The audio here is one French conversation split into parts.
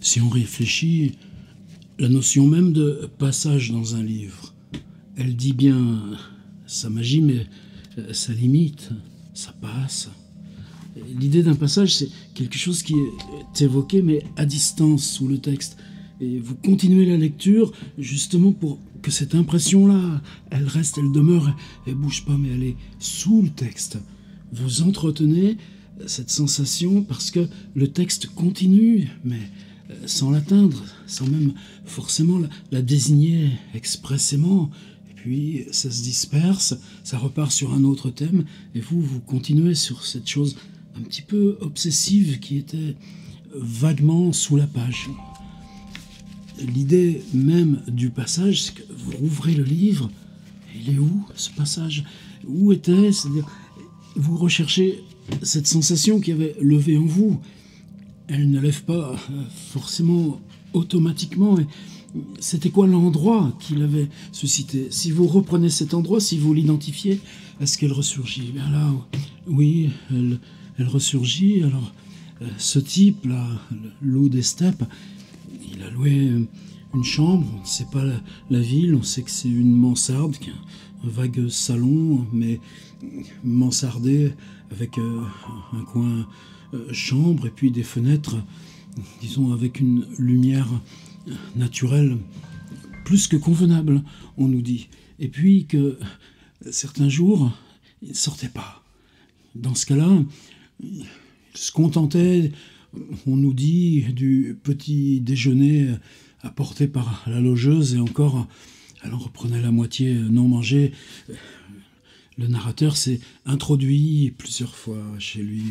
Si on réfléchit, la notion même de passage dans un livre, elle dit bien sa magie, mais sa limite, ça passe. L'idée d'un passage, c'est quelque chose qui est évoqué, mais à distance, sous le texte. Et vous continuez la lecture, justement pour que cette impression-là, elle reste, elle demeure, elle bouge pas, mais elle est sous le texte. Vous entretenez cette sensation parce que le texte continue, mais sans l'atteindre, sans même forcément la désigner expressément. Et puis ça se disperse, ça repart sur un autre thème, et vous continuez sur cette chose un petit peu obsessive qui était vaguement sous la page. L'idée même du passage, c'est que vous rouvrez le livre, et il est où ce passage? Où était? C'est-à-dire, vous recherchez cette sensation qui avait levé en vous. Elle ne lève pas forcément automatiquement. Mais c'était quoi l'endroit qui l'avait suscité? Si vous reprenez cet endroit, si vous l'identifiez, est-ce qu'elle ressurgit? Bien là, oui, elle ressurgit. Alors, ce type-là, le loup des steppes, il a loué une chambre. On ne sait pas la ville, on sait que c'est une mansarde, un vague salon, mais mansardé avec un coin chambre et puis des fenêtres, disons, avec une lumière naturelle plus que convenable, on nous dit. Et puis que certains jours, il ne sortait pas. Dans ce cas-là, il se contentait, on nous dit, du petit déjeuner apporté par la logeuse, et encore, elle en reprenait la moitié non mangée. Le narrateur s'est introduit plusieurs fois chez lui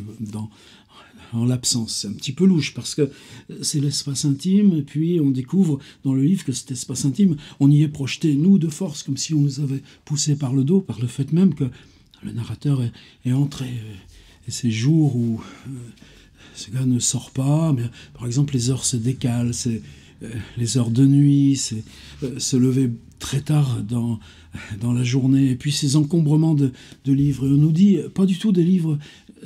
en l'absence. C'est un petit peu louche parce que c'est l'espace intime, et puis on découvre dans le livre que cet espace intime, on y est projeté, nous, de force, comme si on nous avait poussé par le dos, par le fait même que le narrateur est entré. Et ces jours où ce gars ne sort pas, mais par exemple les heures se décalent, c'est les heures de nuit, c'est se lever très tard dans la journée, et puis ces encombrements de livres. Et on nous dit, pas du tout des livres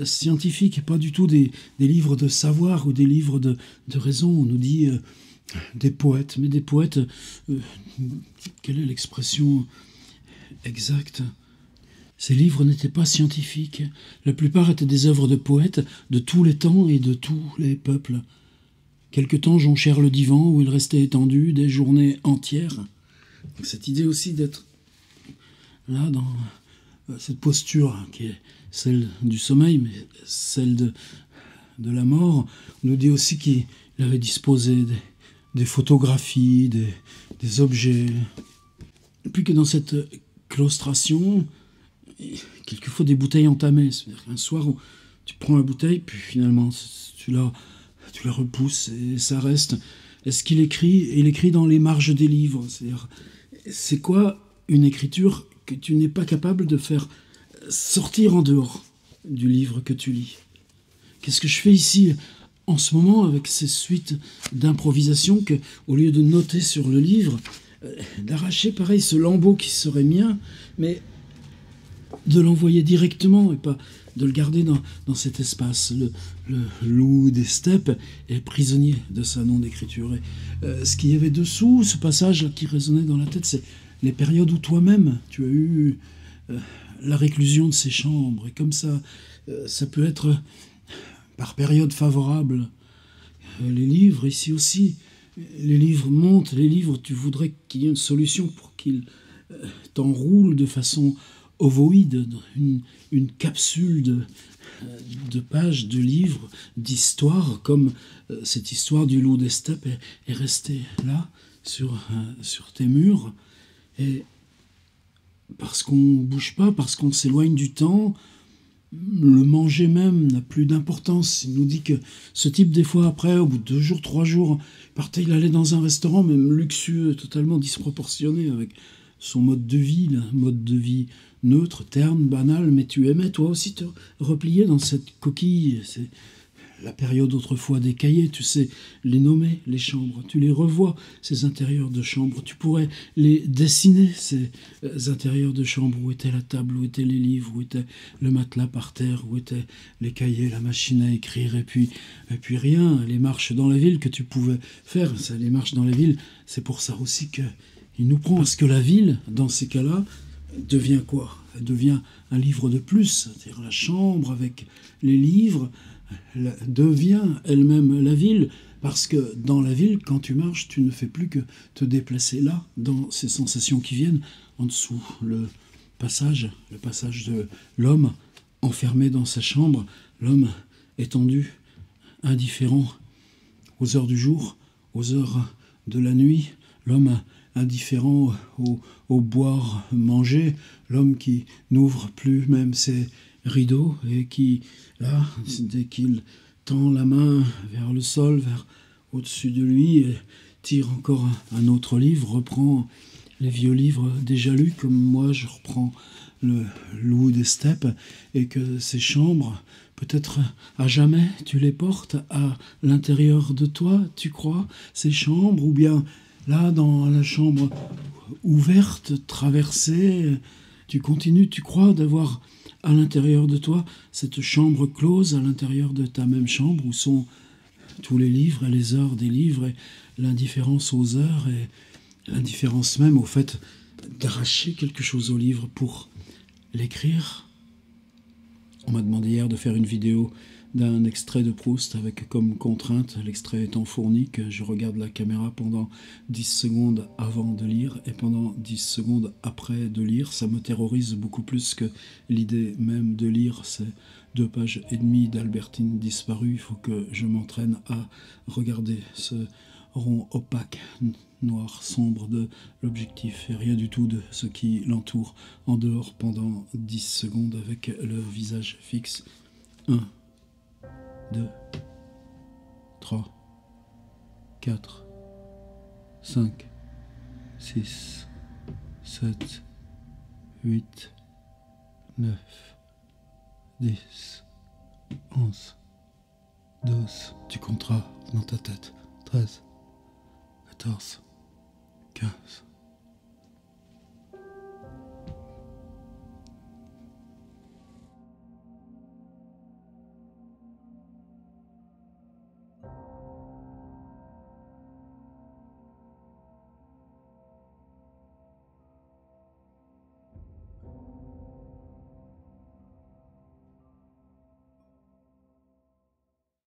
scientifiques, et pas du tout des livres de savoir ou des livres de raison. On nous dit des poètes, mais des poètes, quelle est l'expression exacte? Ces livres n'étaient pas scientifiques. La plupart étaient des œuvres de poètes de tous les temps et de tous les peuples. Quelque temps jonchèrent le divan où il restait étendu des journées entières. Donc cette idée aussi d'être là dans cette posture qui est celle du sommeil, mais celle de la mort, nous dit aussi qu'il avait disposé des photographies, des objets. Et puis que dans cette claustration, quelquefois des bouteilles entamées. C'est-à-dire qu'un soir où tu prends la bouteille, puis finalement tu la repousses et ça reste. Est-ce qu'il écrit? Il écrit dans les marges des livres. C'est-à-dire, c'est quoi une écriture que tu n'es pas capable de faire sortir en dehors du livre que tu lis? Qu'est-ce que je fais ici en ce moment avec ces suites d'improvisation que, au lieu de noter sur le livre, d'arracher pareil ce lambeau qui serait mien, mais de l'envoyer directement et pas de le garder dans cet espace. Le loup des steppes est prisonnier de sa non-écriture. Et ce qu'il y avait dessous, ce passage qui résonnait dans la tête, c'est les périodes où toi-même tu as eu la réclusion de ces chambres. Et comme ça, ça peut être par période favorable. Les livres, ici aussi, les livres montent, les livres, tu voudrais qu'il y ait une solution pour qu'ils t'enroulent de façon ovoïde, une capsule de pages, de livres, d'histoires, comme cette histoire du loup des steppes est restée là, sur tes murs. Et parce qu'on ne bouge pas, parce qu'on s'éloigne du temps, le manger même n'a plus d'importance. Il nous dit que ce type, des fois, après, au bout de 2 jours, 3 jours, il allait dans un restaurant, même luxueux, totalement disproportionné, avec son mode de vie, un mode de vie neutre, terne, banal, mais tu aimais toi aussi te replier dans cette coquille. C'est la période autrefois des cahiers, tu sais les nommer, les chambres, tu les revois, ces intérieurs de chambre, tu pourrais les dessiner, ces intérieurs de chambre, où était la table, où étaient les livres, où était le matelas par terre, où étaient les cahiers, la machine à écrire, et puis rien, les marches dans la ville que tu pouvais faire, ça, les marches dans la ville, c'est pour ça aussi que il nous prend, parce que la ville, dans ces cas-là, devient quoi? Elle devient un livre de plus, c'est-à-dire la chambre avec les livres, devient elle-même la ville, parce que dans la ville, quand tu marches, tu ne fais plus que te déplacer là, dans ces sensations qui viennent en dessous. Le passage de l'homme enfermé dans sa chambre, l'homme étendu, indifférent aux heures du jour, aux heures de la nuit, l'homme indifférent au boire, manger, l'homme qui n'ouvre plus même ses rideaux et qui, là, dès qu'il tend la main vers le sol, vers au-dessus de lui, et tire encore un autre livre, reprend les vieux livres déjà lus, comme moi je reprends le Loup des steppes, et que ces chambres, peut-être à jamais, tu les portes à l'intérieur de toi, tu crois, ces chambres, ou bien là, dans la chambre ouverte, traversée, tu continues, tu crois, d'avoir à l'intérieur de toi cette chambre close, à l'intérieur de ta même chambre, où sont tous les livres et les heures des livres, et l'indifférence aux heures, et l'indifférence même au fait d'arracher quelque chose au livre pour l'écrire. On m'a demandé hier de faire une vidéo d'un extrait de Proust avec comme contrainte, l'extrait étant fourni, que je regarde la caméra pendant 10 secondes avant de lire et pendant 10 secondes après de lire. Ça me terrorise beaucoup plus que l'idée même de lire ces 2 pages et demie d'Albertine disparue. Il faut que je m'entraîne à regarder ce rond opaque, noir, sombre de l'objectif et rien du tout de ce qui l'entoure en dehors pendant 10 secondes avec le visage fixe. 1, 2, 3, 4, 5, 6, 7, 8, 9, 10, 11, 12. Tu compteras dans ta tête. 13, 14, 15.